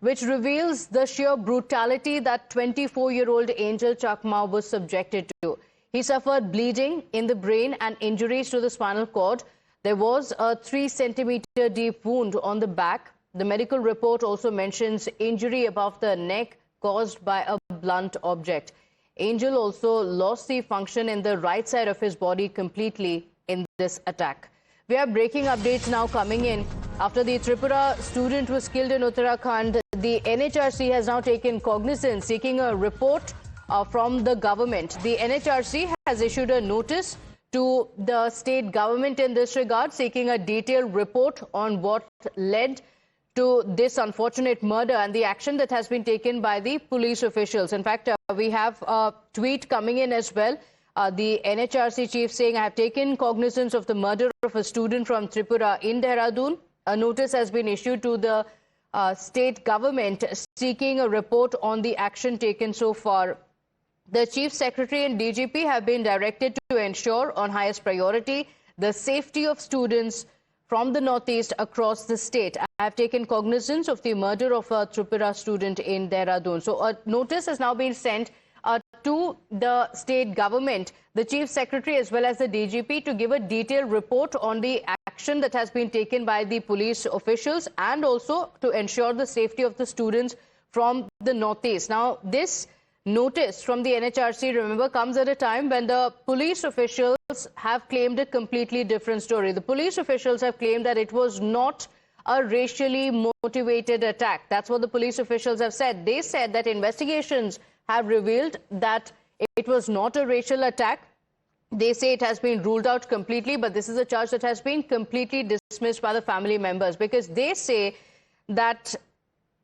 which reveals the sheer brutality that 24-year-old Angel Chakma was subjected to. He suffered bleeding in the brain and injuries to the spinal cord. There was a 3-centimeter deep wound on the back. The medical report also mentions injury above the neck caused by a blunt object. Angel also lost the function in the right side of his body completely in this attack. We have breaking updates now coming in. After the Tripura student was killed in Uttarakhand, the NHRC has now taken cognizance, seeking a report from the government. The NHRC has issued a notice to the state government in this regard, seeking a detailed report on what led to this unfortunate murder and the action that has been taken by the police officials. In fact, we have a tweet coming in as well. The NHRC chief saying, I have taken cognizance of the murder of a student from Tripura in Dehradun. A notice has been issued to the state government seeking a report on the action taken so far. The Chief Secretary and DGP have been directed to ensure on highest priority the safety of students from the northeast across the state. I have taken cognizance of the murder of a Tripura student in Dehradun. So a notice has now been sent to the state government, the Chief Secretary as well as the DGP to give a detailed report on the action that has been taken by the police officials and also to ensure the safety of the students from the northeast. Now, this notice from the NHRC, remember, comes at a time when the police officials have claimed a completely different story. The police officials have claimed that it was not a racially motivated attack. That's what the police officials have said. They said that investigations have revealed that it was not a racial attack. They say it has been ruled out completely, but this is a charge that has been completely dismissed by the family members because they say that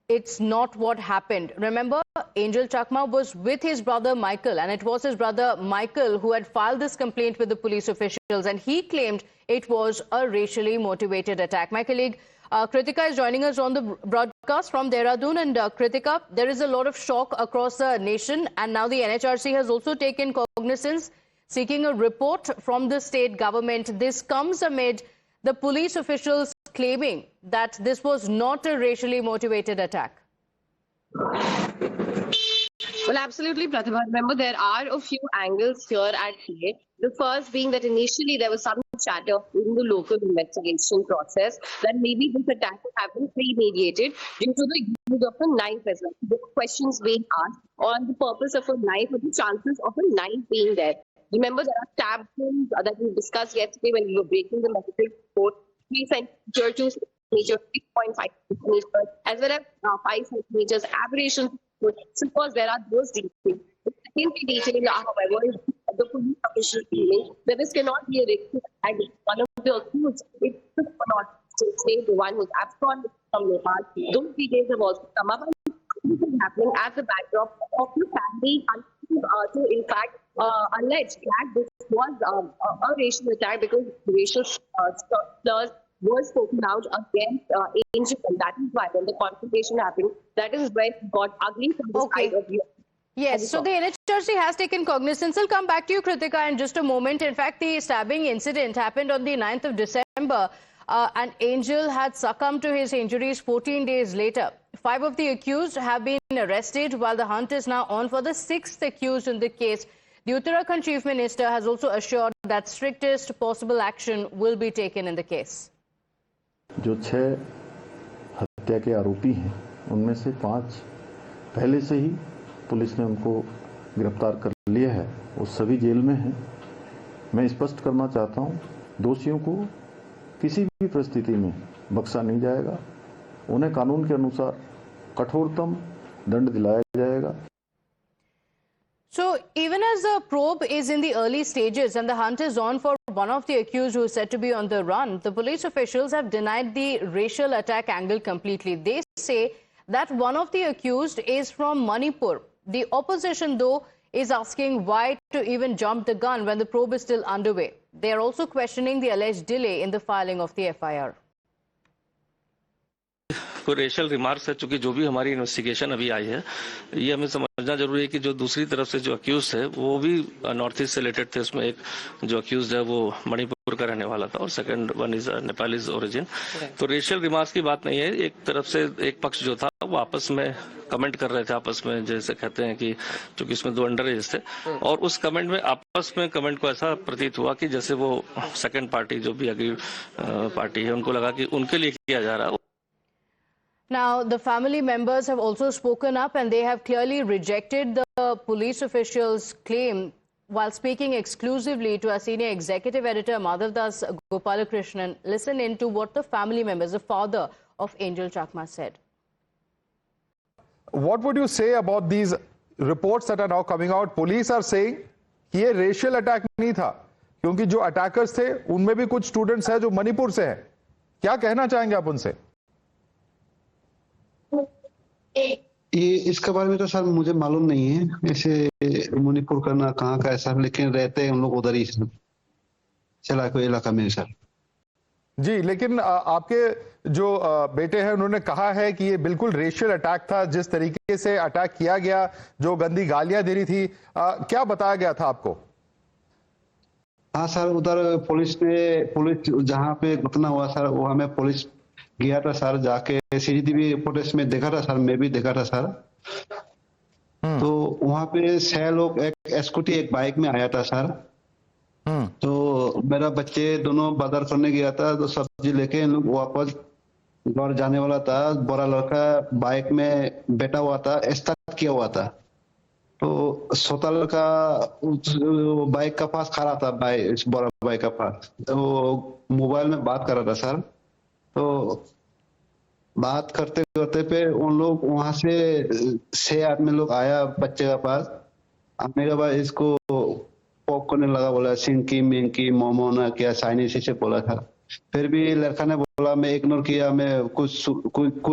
it's not what happened. Remember, Angel Chakma was with his brother Michael, and it was his brother Michael who had filed this complaint with the police officials, and he claimed it was a racially motivated attack. My colleague Kritika is joining us on the broadcast from Dehradun. And Kritika, there is a lot of shock across the nation, and now the NHRC has also taken cognizance, seeking a report from the state government. This comes amid the police officials claiming that this was not a racially motivated attack. Well, absolutely, Pratibha. Remember, there are a few angles here at play. The first being that initially there was some chatter in the local investigation process that maybe this attack have been premeditated due to the use of a knife as well. The questions being asked on the purpose of a knife or the chances of a knife being there. Remember, there are stab wounds that we discussed yesterday when we were breaking the medical report. 3 centimeters, 2 centimeters, 6.5 centimeters, as well as 5 centimeters aberrations. So, of course, there are those details. The second detail, however, is the police official feeling that this cannot be a racial attack. One of the accused is not say the one who's absconded from Nepal. Those details have also come up. This is happening at the backdrop of the family to, in fact, allege that this was a racial attack because racial slurs were spoken out against Angel, and that is why when the confrontation happened, that is when it got ugly from the side of you. Yes, so the NHRC has taken cognizance. I'll come back to you, Kritika, in just a moment. In fact, the stabbing incident happened on the 9th of December, and Angel had succumbed to his injuries 14 days later. 5 of the accused have been arrested, while the hunt is now on for the 6th accused in the case. The Uttarakhand Chief Minister has also assured that strictest possible action will be taken in the case. जो 6 हत्या के आरोपी हैं, उनमें से 5 पहले से ही police ने उनको गिरफ्तार कर लिया है। वो सभी जेल में हैं। मैं स्पष्ट करना चाहता हूं, दोषियों को किसी भी परिस्थिति में बख्शा नहीं जाएगा। उन्हें कानून के अनुसार कठोरतम दंड दिलाया जाएगा। So, even as the probe is in the early stages and the hunt is on for one of the accused who is said to be on the run, the police officials have denied the racial attack angle completely. They say that one of the accused is from Manipur. The opposition, though, is asking why to even jump the gun when the probe is still underway. They are also questioning the alleged delay in the filing of the FIR. कोई racial remarks है, चूंकि जो भी हमारी investigation अभी आई है, ये हमें समझना जरूरी है कि जो दूसरी तरफ से जो अक्यूज है वो भी नॉर्थ ईस्ट से रिलेटेड थे। उसमें एक जो अक्यूज है वो मणिपुर का रहने वाला था और second one is Nepalese origin. तो रेशियल रिमार्क्स की बात नहीं है, एक तरफ से एक पक्ष जो था वो आपस में कमेंट कर रहे थे आपस में, जैसे कहते हैं कि चूंकि इसमें 2 अंडर एज थे, और उस कमेंट में आपस में कमेंट को ऐसा प्रतीत हुआ कि जैसे वो सेकंड पार्टी जो भी अगली पार्टी है उनको लगा कि उनके लिए किया जा रहा है। Now, the family members have also spoken up and they have clearly rejected the police officials' claim while speaking exclusively to our senior executive editor Madhavdas Gopalakrishnan. Listen in to what the family members, the father of Angel Chakma, said. What would you say about these reports that are now coming out? Police are saying कि ये racial attack नहीं था, क्योंकि जो attackers थे उनमें भी कुछ स्टूडेंट्स हैं जो मणिपुर से हैं। क्या कहना चाहेंगे आप उनसे? ये इसके बारे में तो सर मुझे मालूम नहीं है, ऐसे मणिपुर का ना कहाँ का है सर, लेकिन रहते हैं हम लोग उधर ही सर, चला कोई इलाका में सर। जी, लेकिन आपके जो बेटे हैं उन्होंने कहा है कि ये बिल्कुल रेशियल अटैक था, जिस तरीके से अटैक किया गया, जो गंदी गालियां दे रही थी, क्या बताया गया था आपको? हाँ सर, उधर पुलिस जहाँ पे घटना हुआ सर वहाँ में पुलिस गया था सर, जाके सीसीटीवी फुटेज में देखा था सर, मैं भी देखा था सर। तो वहाँ पे 6 लोग, एक स्कूटी एक बाइक में आया था सर। तो मेरा बच्चे दोनों बाजार करने गया था, तो सब्जी लेके इन लोग वापस घर जाने वाला था। बड़ा लड़का बाइक में बैठा हुआ था, स्टार्ट किया हुआ था, तो छोटा लड़का बाइक का पास खड़ा था, बड़ा बाइक का पास, तो मोबाइल में बात कर रहा था सर। तो बात करते करते पे उन लोग वहां से 6 आदमी लोग आया बच्चे के पास, आने के बाद इसको पॉक करने लगा, बोला सिंकी मिंकी मोमो ना क्या चाइनीज से बोला था। फिर भी लड़का ने बोला, मैं इग्नोर किया, मैं कुछ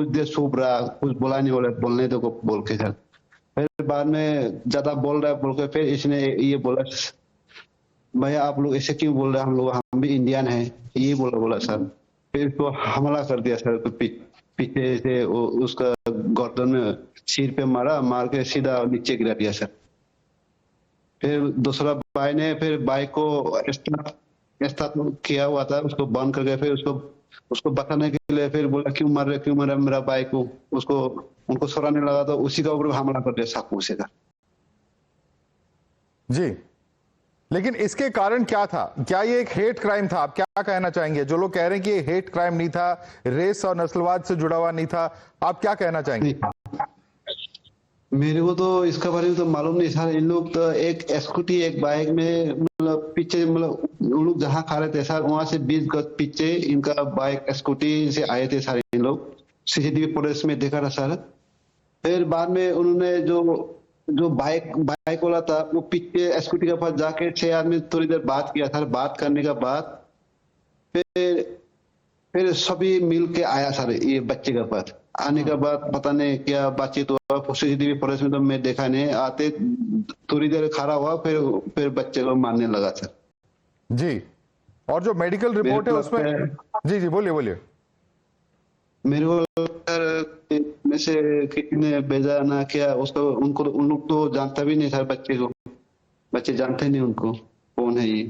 देर सूप रहा, कुछ बोला नहीं, बोलने दो बोल के सर। फिर बाद में ज्यादा बोल रहा है बोल के फिर इसने ये बोला, भैया आप लोग ऐसे क्यों बोल रहे हैं, हम भी इंडियन हैं, ये बोला सर। फिर उसको हमला कर दिया सर, तो पीछे से उसका गर्दन में सिर पे मारा, मार के सीधा नीचे गिरा दिया सर। फिर दूसरा भाई ने फिर बाइक को स्टार्ट किया हुआ था, उसको बंद करके फिर उसको बताने के लिए फिर बोला क्यों मार रहे मेरा बाइक को, उनको सराहने लगा, तो उसी का ऊपर हमला कर दिया चाकू से का। जी, लेकिन इसके कारण क्या था? क्या ये एक हेट क्राइम था? आप क्या कहना चाहेंगे? जो लोग कह रहे हैं कि ये हेट क्राइम नहीं था, रेस और नस्लवाद से जुड़ा हुआ नहीं था, आप क्या कहना चाहेंगे? मेरे को तो इसका बारे में तो मालूम नहीं सर। इन लोग तो एक स्कूटी एक बाइक में, मतलब पीछे, मतलब उन लोग जहाँ खा रहे थे सर वहां से 20 गज पीछे इनका बाइक स्कूटी से आए थे सर। इन लोग सीसीटीवी फुटेज में देखा था सर। फिर बाद में उन्होंने जो बाइक वाला था वो पीछे स्कूटी के पास जाके 6 आदमी थोड़ी देर बात किया सर। बात करने के बाद फिर सभी मिल के आया सर ये बच्चे के पास। आने के बाद पता नहीं क्या बातचीत हुआ, सीसीटीवी फुटेज में तो मैं देखा नहीं, आते थोड़ी देर खड़ा हुआ, फिर बच्चे को मारने लगा सर। जी, और जो मेडिकल रिपोर्ट है उसमें, जी बोलिए। मेरे को सर में से किसी ने भेजा ना क्या, उन लोग तो जानता भी नहीं सर बच्चे जानते नहीं उनको कौन है ये।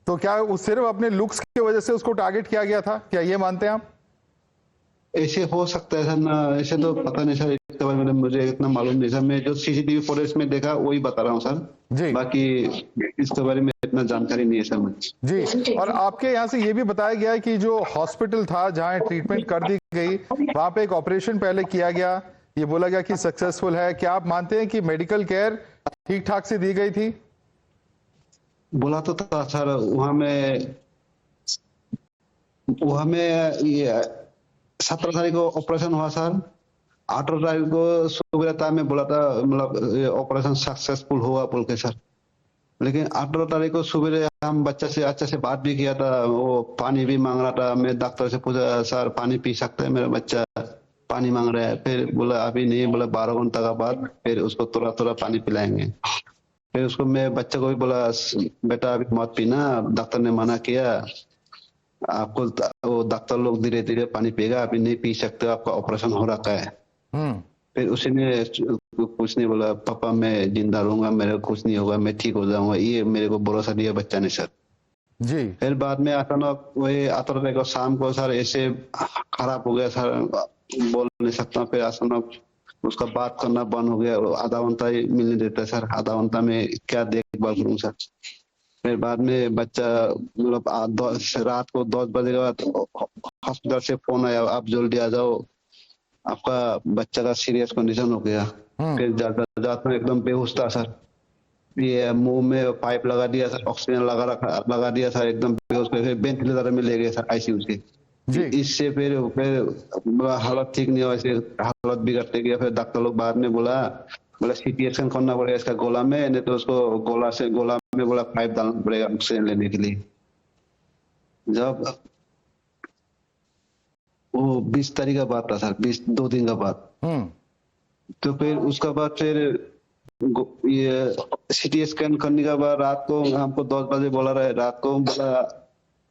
तो क्या वो सिर्फ अपने लुक्स की वजह से उसको टारगेट किया गया था, क्या ये मानते हैं आप? ऐसे हो सकता है सर ना, ऐसे तो पता नहीं सर, इसके बारे में मुझे इतना मालूम नहीं सर। मैं जो सीसीटीवी फुटेज में देखा वही बता रहा हूँ सर जी। बाकी इसके बारे में इतना जानकारी नहीं है सर मुझे जी। और आपके यहाँ से ये भी बताया गया है कि जो हॉस्पिटल था जहाँ ट्रीटमेंट कर दी गई, वहां पे एक ऑपरेशन पहले किया गया, ये बोला गया कि सक्सेसफुल है। क्या आप मानते हैं कि मेडिकल केयर ठीक ठाक से दी गई थी? बोला तो था सर, वहां में 17 तारीख को ऑपरेशन हुआ सर। 18 तारीख को सुबह टाइम में बोला था, मतलब ऑपरेशन सक्सेसफुल हुआ बोल के सर। लेकिन 18 तारीख को सुबह हम बच्चे से अच्छे से बात भी किया था, वो पानी भी मांग रहा था। मैं डॉक्टर से पूछा, सर पानी पी सकते हैं, मेरा बच्चा पानी मांग रहा है। फिर बोला अभी नहीं, बोला 12 घंटा का बाद फिर उसको थोड़ा पानी पिलाएंगे। फिर उसको मैं बच्चे को भी बोला बेटा अभी मत पीना, डॉक्टर ने मना किया। आपको वो डॉक्टर लोग धीरे धीरे पानी पिएगा, अभी नहीं पी सकते, आपका ऑपरेशन हो रखा है। फिर उसी ने कुछ नहीं बोला, पापा मैं जिंदा रहूंगा, मेरे को कुछ नहीं होगा, मैं ठीक हो जाऊंगा, ये मेरे को भरोसा दिया बच्चा ने सर जी। फिर बाद में अचानक वही अतरते को शाम को सर ऐसे खराब हो गया सर, बोल नहीं सकता। फिर अचानक उसका बात करना बंद हो गया, आधा घंटा ही मिलने देता है सर, आधा घंटा में क्या देखभाल करूँ सर। फिर बाद में बच्चा मतलब रात को 10 बजे के बाद हॉस्पिटल से फोन आया, आप जल्दी आ जाओ, आपका बच्चा का सीरियस कंडीशन हो गया। फिर जाता एकदम बेहोश था सर, ये मुंह में पाइप लगा दिया सर, ऑक्सीजन लगा दिया सर, एकदम बेहोश। फिर वेंटिलेटर में ले गए सर आईसीयू से। इससे फिर हालत ठीक नहीं हुआ, ऐसे हालत बिगड़ते गया। फिर डॉक्टर लोग बाद में बोला सीटी स्कैन करना पड़ेगा इसका गोला में, नहीं तो उसको गोला में बोला पाइप डालना पड़ेगा ऑक्सीजन लेने के लिए। जब वो 20 तारीख का बात था सर, 2 दिन का बाद। तो फिर उसका बाद फिर ये सीटी स्कैन करने के बाद रात को हमको 10 बजे बोला रहे, रात को बोला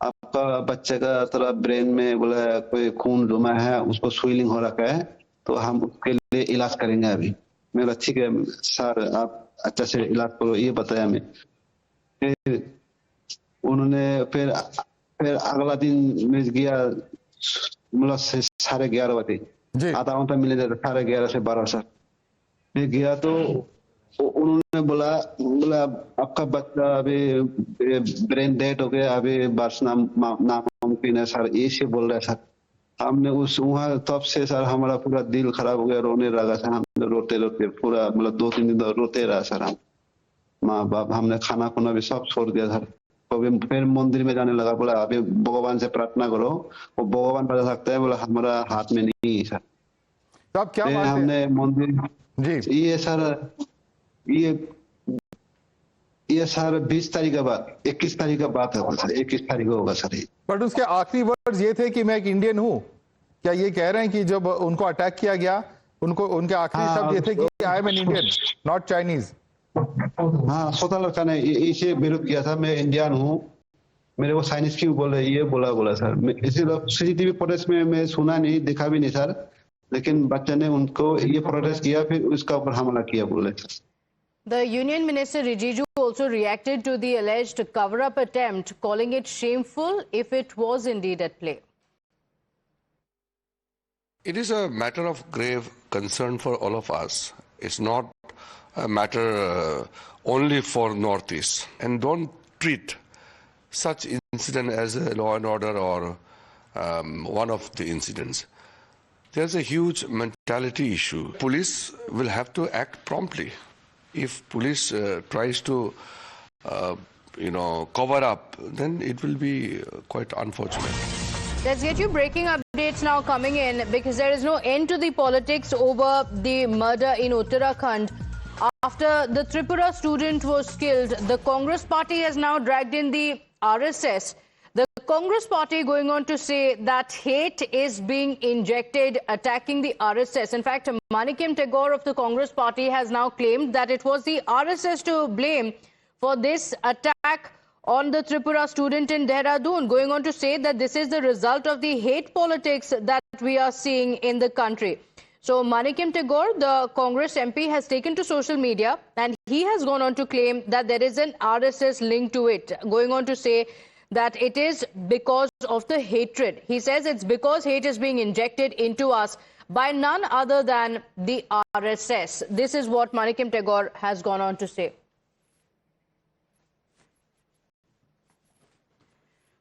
आपका बच्चे का थोड़ा ब्रेन में बोला कोई खून जमा है, उसको स्वेलिंग हो रखा है, तो हम उसके लिए इलाज करेंगे अभी। मेरा ठीक है सर, आप अच्छा से इलाज करो, ये बताया मैं। फिर उन्होंने फिर अगला दिन मैं गया, मतलब 11:30 बजे, आधा घंटा मिले थे 11:30 से 12 सर। मैं गया तो उन्होंने बोला आपका बच्चा अभी ब्रेन डेड हो गया, अभी बचना नामुमकिन है सर, ऐसे बोल रहे सर। हमने वहाँ तब से सर हमारा पूरा दिल खराब हो गया, रोने लगा सर। हमने रोते पूरा मतलब 2-3 दिन रोते रहा सर। हम माँ बाप हमने खाना खुना भी सब छोड़ दिया सर। फिर मंदिर में जाने लगा, बोला अभी भगवान से प्रार्थना करो, वो भगवान बता सकता है, बोला हमारा हाथ में नहीं है सर। तो आप क्या हमने मंदिर जी ये सर ये सर 20 तारीख के बाद 21 तारीख का बात है सर, 21 तारीख को होगा सर। बट उसके आखिरी वर्ड्स ये थे कि मैं एक इंडियन हूँ, क्या ये कह रहे हैं कि जब उनको अटैक किया गया उनके आखिरी शब्द ये थे कि I am an Indian not Chinese? हाँ, स्वतः लगता नहीं इसे विरोध किया था, मैं इंडियन हूँ, मेरे को चाइनीज क्यों बोल रहे, ये बोला सर। इसी सीसीटीवी फुटेज में मैं सुना नहीं, देखा भी नहीं सर, लेकिन बच्चे ने उनको ये प्रोटेस्ट किया, फिर उसका ऊपर हमला किया बोले। The Union Minister Rijiju also reacted to the alleged cover-up attempt, calling it shameful if it was indeed at play. It is a matter of grave concern for all of us. It's not a matter only for Northeast. And don't treat such incident as a law and order or one of the incidents. There's a huge mentality issue. Police will have to act promptly. If police tries to, cover up, then it will be quite unfortunate. Let's get you breaking updates now coming in, because there is no end to the politics over the murder in Uttarakhand. After the Tripura student was killed, the Congress party has now dragged in the RSS. The Congress party going on to say that hate is being injected, attacking the RSS. In fact, Manikim Tagore of the Congress party has now claimed that it was the RSS to blame for this attack on the Tripura student in Dehradun, going on to say that this is the result of the hate politics that we are seeing in the country. So Manikim Tagore, the Congress MP, has taken to social media and he has gone on to claim that there is an RSS link to it, going on to say that it is because of the hatred. He says it's because hate is being injected into us by none other than the RSS. This is what Manikim Tagore has gone on to say.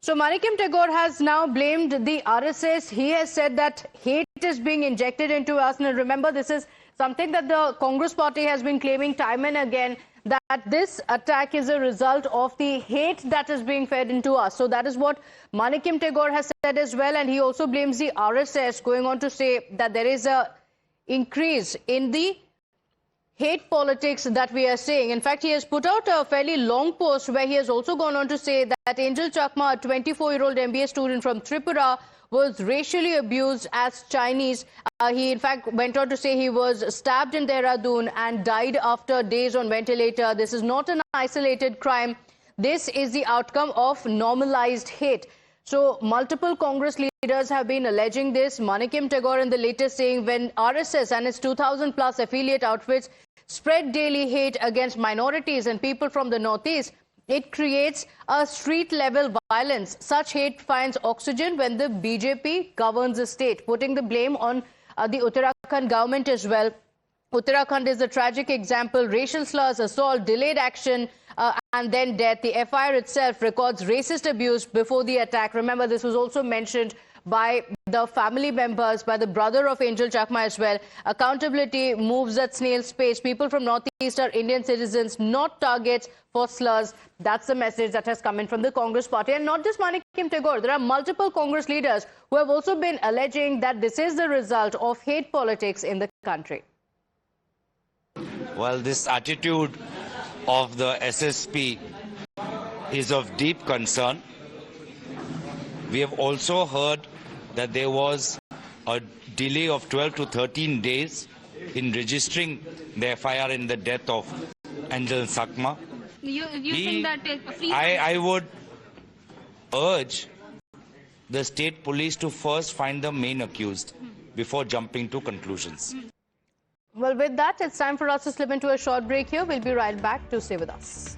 So Manikim Tagore has now blamed the RSS. He has said that hate is being injected into us. Now remember, this is something that the Congress party has been claiming time and again, that this attack is a result of the hate that is being fed into us. So that is what Manikim Tagore has said as well. And he also blames the RSS, going on to say that there is a increase in the hate politics that we are seeing. In fact, he has put out a fairly long post where he has also gone on to say that Angel Chakma, a 24-year-old MBA student from Tripura, was racially abused as Chinese. He in fact went on to say he was stabbed in Dehradun and died after days on ventilator. This is not an isolated crime. This is the outcome of normalized hate. So multiple Congress leaders have been alleging this. Manikim Tagore in the latest saying when RSS and its 2,000 plus affiliate outfits spread daily hate against minorities and people from the northeast, it creates a street level violence. Such hate finds oxygen when the BJP governs the state, putting the blame on the Uttarakhand government as well. Uttarakhand is a tragic example. Racial slurs, assault, delayed action, and then death. The FIR itself records racist abuse before the attack. Remember, this was also mentioned by the family members, by the brother of Angel Chakma as well. Accountability moves at snail's pace. People from Northeast are Indian citizens, not targets for slurs. That's the message that has come in from the Congress party. And not just Manikim Tagore. There are multiple Congress leaders who have also been alleging that this is the result of hate politics in the country. Well, this attitude of the SSP is of deep concern. We have also heard that there was a delay of 12 to 13 days in registering the FIR in the death of Angel Chakma. You think that I would urge the state police to first find the main accused before jumping to conclusions. Well, with that, it's time for us to slip into a short break here. We'll be right back. Do stay with us.